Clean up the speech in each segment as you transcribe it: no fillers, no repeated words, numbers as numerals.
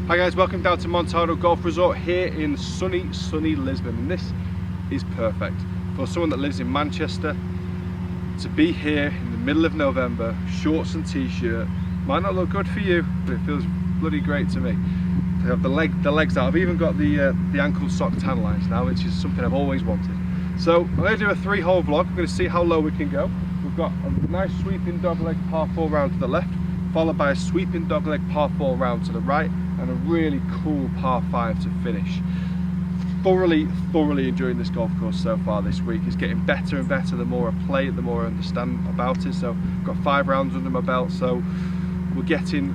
Hi guys, welcome down to Montado Golf Resort here in sunny Lisbon, and this is perfect for someone that lives in Manchester to be here in the middle of November, shorts and t-shirt. Might not look good for you, but it feels bloody great to me. To have the legs out. I've even got the ankle sock tan lines now, which is something I've always wanted. So I'm going to do a 3-hole vlog. I'm going to see how low we can go. We've got a nice sweeping dogleg par 4 round to the left, followed by a sweeping dogleg par 4 round to the right, and a really cool par 5 to finish. Thoroughly enjoying this golf course so far this week. It's getting better and better the more I play it, the more I understand about it. So I've got 5 rounds under my belt, so we're getting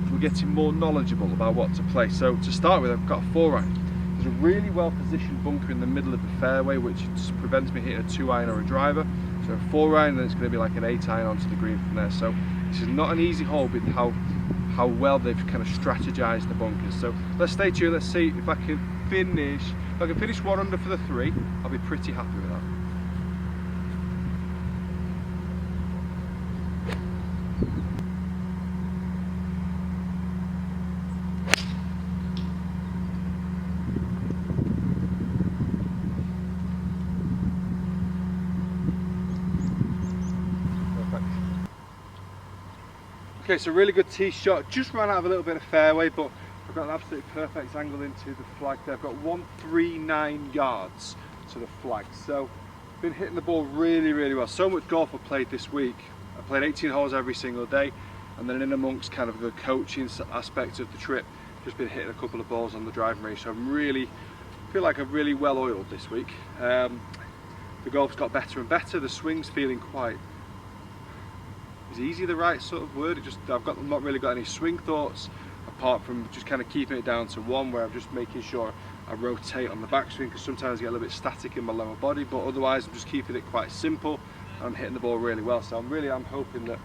more knowledgeable about what to play. So to start with, I've got a 4-iron. There's a really well positioned bunker in the middle of the fairway which just prevents me hitting a 2-iron or a driver. So a 4-iron, and then it's going to be like an 8-iron onto the green from there. So this is not an easy hole with how well they've kind of strategized the bunkers. So let's stay tuned, let's see if I can finish. If I can finish 1 under for the 3, I'll be pretty happy with that. Okay, so really good tee shot. Just ran out of a little bit of fairway, but I've got an absolutely perfect angle into the flag there. I've got 139 yards to the flag. So been hitting the ball really well. So much golf I've played this week. I played 18 holes every single day, and then in amongst kind of the coaching aspect of the trip, just been hitting a couple of balls on the driving range. So I feel like I'm really well oiled this week. The golf's got better and better. The swing's feeling quite, is easy the right sort of word? I've not really got any swing thoughts apart from just kind of keeping it down to 1, where I'm just making sure I rotate on the backswing, because sometimes I get a little bit static in my lower body, but otherwise I'm just keeping it quite simple and I'm hitting the ball really well. So I'm hoping that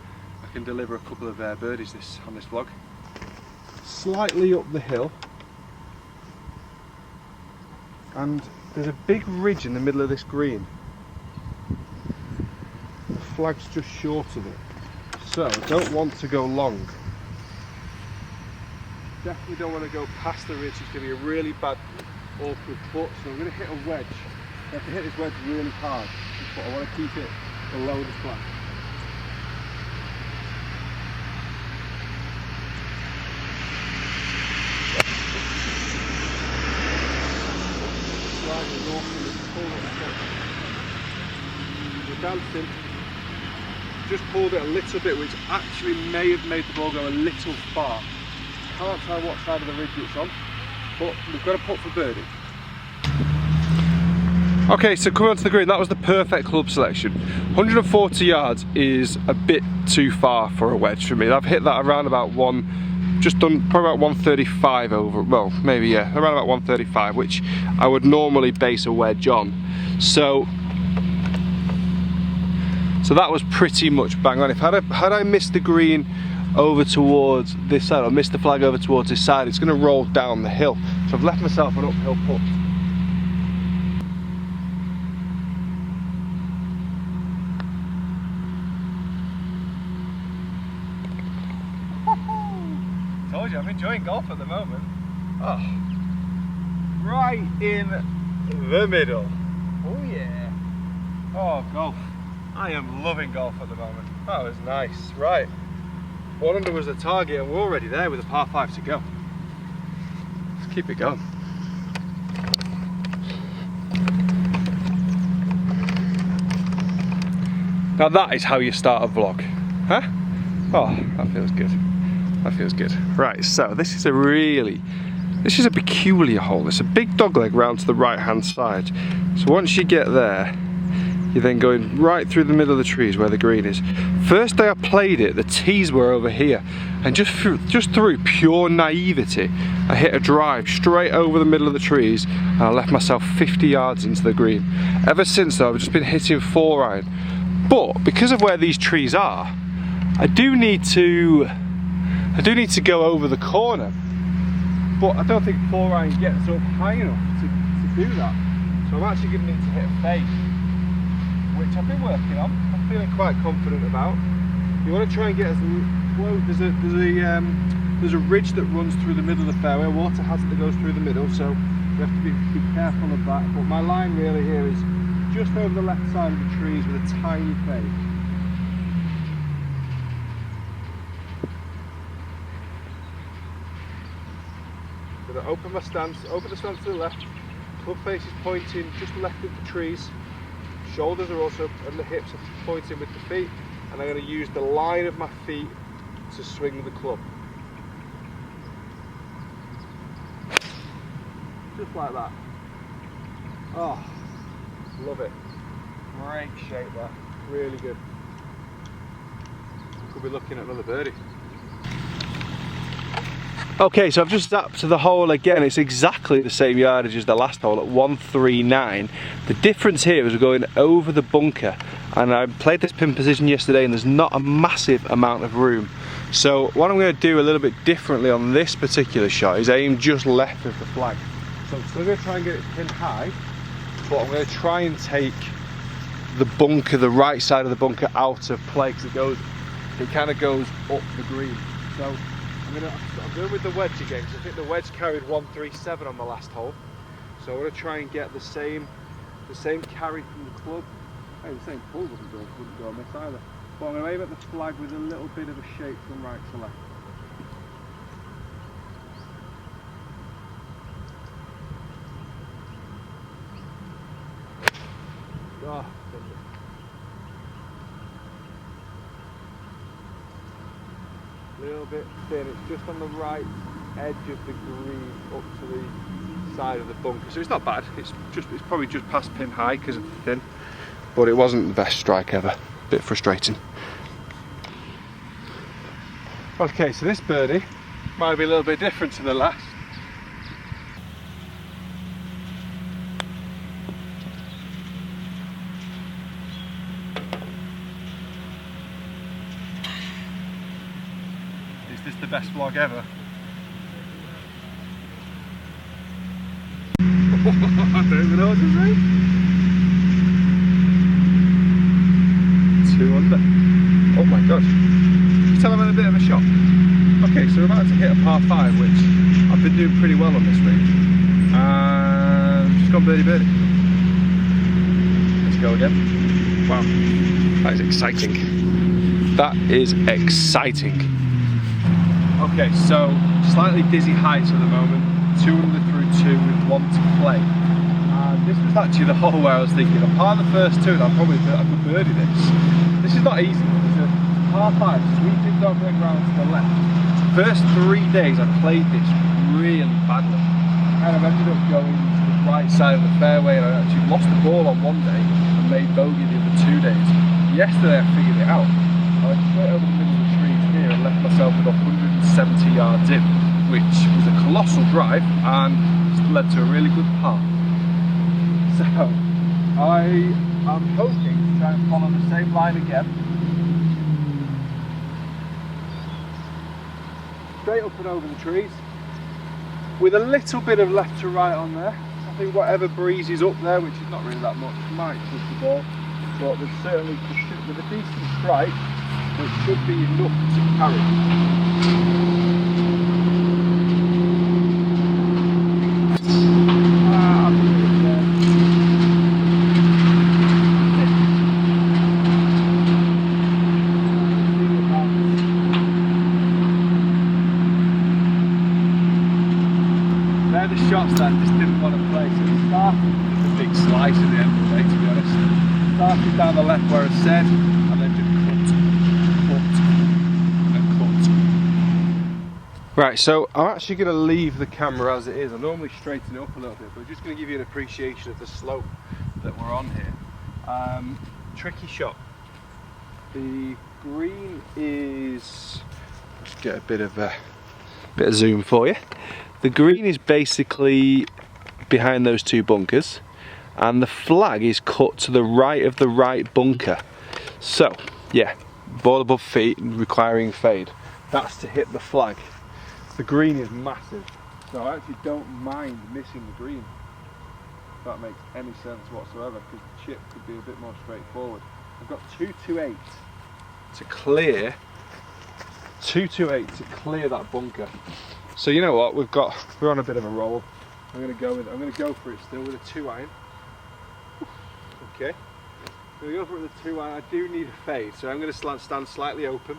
I can deliver a couple of birdies on this vlog. Slightly up the hill, and there's a big ridge in the middle of this green. The flag's just short of it. So I don't want to go long. Definitely don't want to go past the ridge. It's going to be a really bad, awkward putt. So I'm going to hit a wedge. I have to hit this wedge really hard, but I want to keep it below the flag. We're dancing. Just pulled it a little bit, which actually may have made the ball go a little far. Can't tell what side of the ridge it's on, but we've got to putt for birdie. Okay, so coming onto the green, that was the perfect club selection. 140 yards is a bit too far for a wedge for me. I've hit that around about probably about 135 over, well, maybe, yeah, around about 135, which I would normally base a wedge on. So that was pretty much bang on. Had I missed the green over towards this side, or missed the flag over towards this side, it's going to roll down the hill. So I've left myself an uphill putt. Told you, I'm enjoying golf at the moment. Oh, right in the middle. Oh yeah. Oh, golf. I am loving golf at the moment. That was nice. Right, 1 under was the target, and we're already there with a par 5 to go. Let's keep it going. Now that is how you start a vlog, huh? Oh, that feels good. That feels good. Right, so this is a peculiar hole. It's a big dogleg round to the right hand side. So once you get there, you're then going right through the middle of the trees where the green is. First day I played it, the tees were over here, and just through pure naivety, I hit a drive straight over the middle of the trees, and I left myself 50 yards into the green. Ever since though, I've just been hitting 4-iron. But because of where these trees are, I do need to go over the corner. But I don't think 4-iron gets up high enough to do that. So I'm actually going to need to hit a fade, which I've been working on. I'm feeling quite confident about. You want to try and get as close. There's a There's a ridge that runs through the middle of the fairway, a water hazard that goes through the middle, so we have to be careful of that. But my line really here is just over the left side of the trees with a tiny fade. I'm going to open my stance, open the stance to the left, club face is pointing just left of the trees, shoulders are also, and the hips are pointing with the feet, and I'm going to use the line of my feet to swing the club. Just like that. Oh, love it. Great shape there, really good. Could be looking at another birdie. Okay, so I've just zapped to the hole again. It's exactly the same yardage as the last hole at 139. The difference here is we're going over the bunker, and I played this pin position yesterday and there's not a massive amount of room. So what I'm going to do a little bit differently on this particular shot is aim just left of the flag. So I'm still going to try and get it pin high, but I'm going to try and take the bunker, the right side of the bunker, out of play, because it kind of goes up the green. So I'm going with the wedge again, because I think the wedge carried 137 on the last hole. So I'm going to try and get the same carry from the club. Hey, the same pull wouldn't go on this either. But I'm going to aim at the flag with a little bit of a shape from right to left. Oh, a little bit thin, it's just on the right edge of the green up to the side of the bunker, so it's not bad. It's probably just past pin high because of the thin, but it wasn't the best strike ever. A bit frustrating. Okay, so this birdie might be a little bit different to the last. Is this the best vlog ever? I don't even know what to say. 2 under. Oh my gosh. You tell I'm in a bit of a shock. Okay, so we're about to hit a par 5, which I've been doing pretty well on this range. And just gone birdie. Let's go again. Wow, that is exciting. That is exciting. Okay, so slightly dizzy heights at the moment. 2 under through 2 with 1 to play. And this was actually the hole where I was thinking, I'll par the first 2 and I could birdie this. This is not easy. It's a par 5, sweeping over the ground to the left. First 3 days I played this really badly. I kind of ended up going to the right side of the fairway, and I actually lost the ball on one day and made bogey the other 2 days. Yesterday I figured it out. I went straight over the middle of the trees here and left myself with 170 yards in, which was a colossal drive and led to a really good par. So I am hoping to try and follow the same line again. Straight up and over the trees, with a little bit of left to right on there. I think whatever breeze is up there, which is not really that much, might push the ball, but there's certainly, with a decent strike, it should be enough to carry. They're the shots that I just didn't want to play. So it started with a big slice at the end of the day, to be honest. Started down the left where I said, and then just cut. Right, so I'm actually going to leave the camera as it is. I normally straighten it up a little bit, but I'm just going to give you an appreciation of the slope that we're on here. Tricky shot. The green is, let's get a bit of zoom for you. The green is basically behind those 2 bunkers, and the flag is cut to the right of the right bunker. So, yeah, ball above feet requiring fade. That's to hit the flag. The green is massive, so I actually don't mind missing the green, if that makes any sense whatsoever, because the chip could be a bit more straightforward. I've got 2 to 8 to clear 228 to clear that bunker. So you know what, we're on a bit of a roll. I'm gonna go for it still with a 2-iron. Okay. I'm gonna go for it with a 2-iron. I do need a fade, so I'm gonna stand slightly open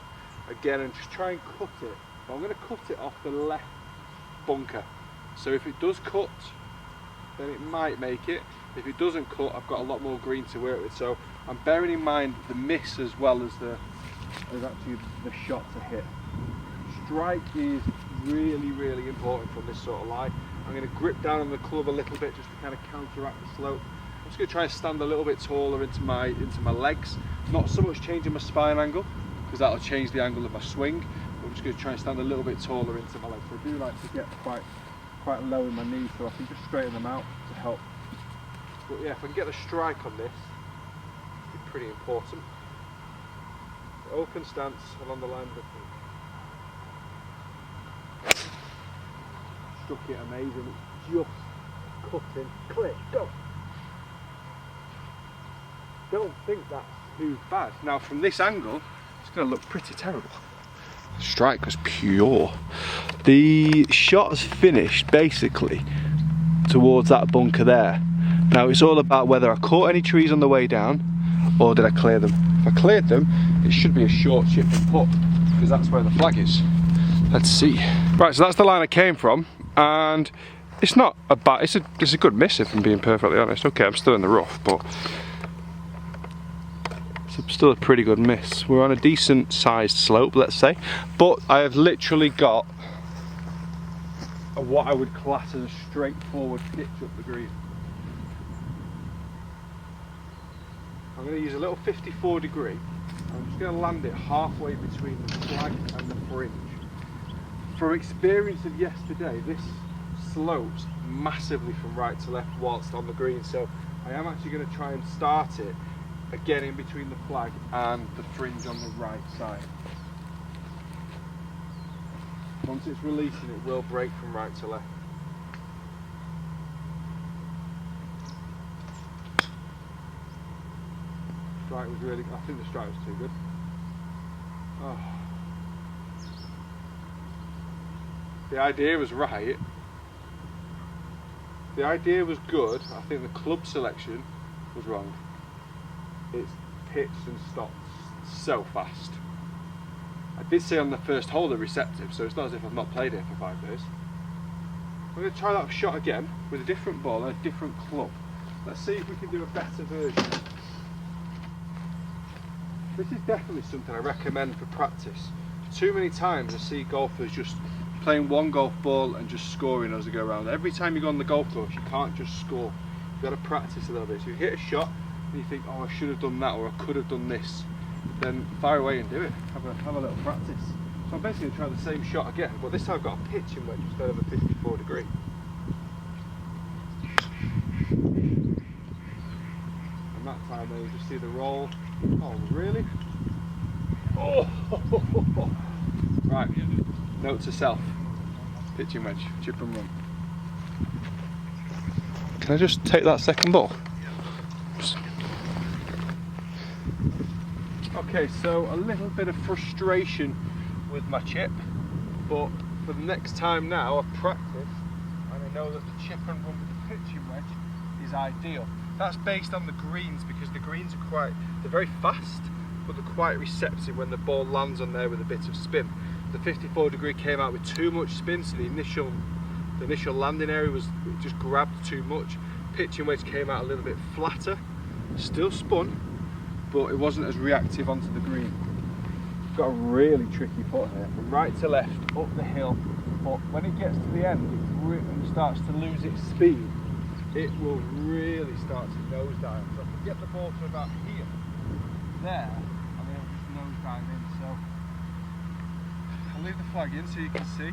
again and just try and cut it. But I'm gonna cut it off the left bunker. So if it does cut, then it might make it. If it doesn't cut, I've got a lot more green to work with. So I'm bearing in mind the miss as well as actually the shot to hit. Strike is really, really important from this sort of lie. I'm going to grip down on the club a little bit just to kind of counteract the slope. I'm just going to try and stand a little bit taller into my legs. Not so much changing my spine angle, because that'll change the angle of my swing. I'm just going to try and stand a little bit taller into my legs. So I do like to get quite low in my knees so I can just straighten them out to help. But yeah, if I can get the strike on this, it'd be pretty important. Open stance along the line of the feet. Struck it amazing, it's just cutting, click, go. Don't think that's too bad. Now from this angle, it's going to look pretty terrible. The strike was pure. The shot's finished basically towards that bunker there. Now it's all about whether I caught any trees on the way down or did I clear them. If I cleared them, it should be a short chip and putt because that's where the flag is. Let's see. Right, so that's the line I came from, and it's not a bad, it's a good miss if I'm being perfectly honest. Okay, I'm still in the rough, but it's still a pretty good miss. We're on a decent sized slope, let's say, but I have literally got what I would class as a straightforward pitch up the green. I'm going to use a little 54 degree. I'm just going to land it halfway between the flag and the fringe. From experience of yesterday, this slopes massively from right to left whilst on the green, so I am actually going to try and start it again in between the flag and the fringe on the right side. Once it's releasing, it will break from right to left. Strike was really, I think the strike was too good. Oh. The idea was right. The idea was good. I think the club selection was wrong. It's pitched and stopped so fast. I did say on the first hole they're receptive, so it's not as if I've not played it for 5 days. I'm going to try that shot again with a different ball and a different club. Let's see if we can do a better version. This is definitely something I recommend for practice. Too many times I see golfers just playing one golf ball and just scoring as they go around. Every time you go on the golf course, you can't just score. You've got to practice a little bit. So you hit a shot and you think, oh, I should have done that or I could have done this. Then fire away and do it. Have a little practice. So I'm basically going to try the same shot again, but this time I've got a pitching wedge instead of a 54 degree. And that time then you just see the roll. Oh, really? Oh! Right, note to self. Pitching wedge, chip and run. Can I just take that second ball? Okay, so a little bit of frustration with my chip, but for the next time now I've practiced and I know that the chip and run with the pitching wedge is ideal. That's based on the greens because the greens are they're very fast, but they're quite receptive when the ball lands on there with a bit of spin. The 54 degree came out with too much spin, so the initial landing area it just grabbed too much. Pitching wedge came out a little bit flatter, still spun, but it wasn't as reactive onto the green. Got a really tricky putt here, from right to left, up the hill, but when it gets to the end and starts to lose its speed, it will really start to nosedive. So if I get the ball to about here, there, and then it'll just nosedive in. So I'll leave the flag in so you can see.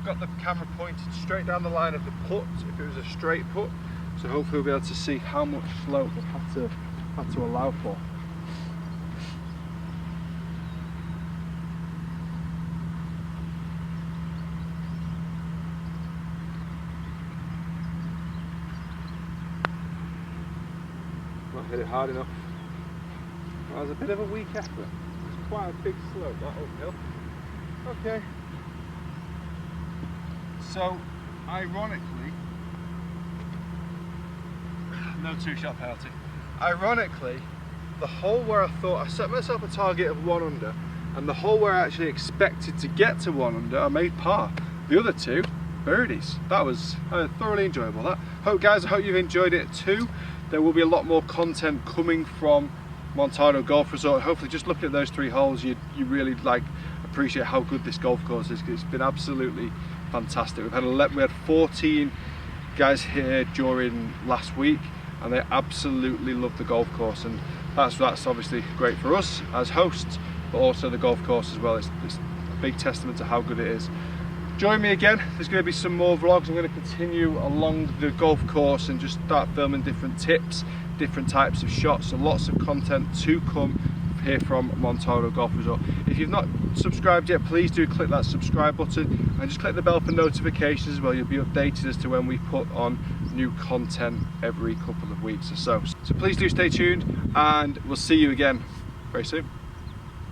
Got the camera pointed straight down the line of the putt, if it was a straight putt. So hopefully we'll be able to see how much slope I've had to allow for. Not hit it hard enough. Well, it was a bit of a weak effort. It's quite a big slope, that uphill. Okay. So, ironically, no two-shot penalty. Ironically, the hole where I set myself a target of 1 under, and the hole where I actually expected to get to 1 under, I made par. The other 2 birdies. That was thoroughly enjoyable. I hope you've enjoyed it too. There will be a lot more content coming from Montado Golf Resort. Hopefully, just looking at those 3 holes, you really appreciate how good this golf course is. It's been absolutely fantastic. We had 14 guys here during last week, and they absolutely love the golf course, and that's obviously great for us as hosts, but also the golf course as well. It's a big testament to how good it is. Join me again. There's going to be some more vlogs. I'm going to continue along the golf course and just start filming different tips, different types of shots, so lots of content to come here from Montado Golf Resort. If you've not subscribed yet, please do click that subscribe button and just click the bell for notifications as well. You'll be updated as to when we put on new content every couple of weeks or so. So please do stay tuned, and we'll see you again very soon.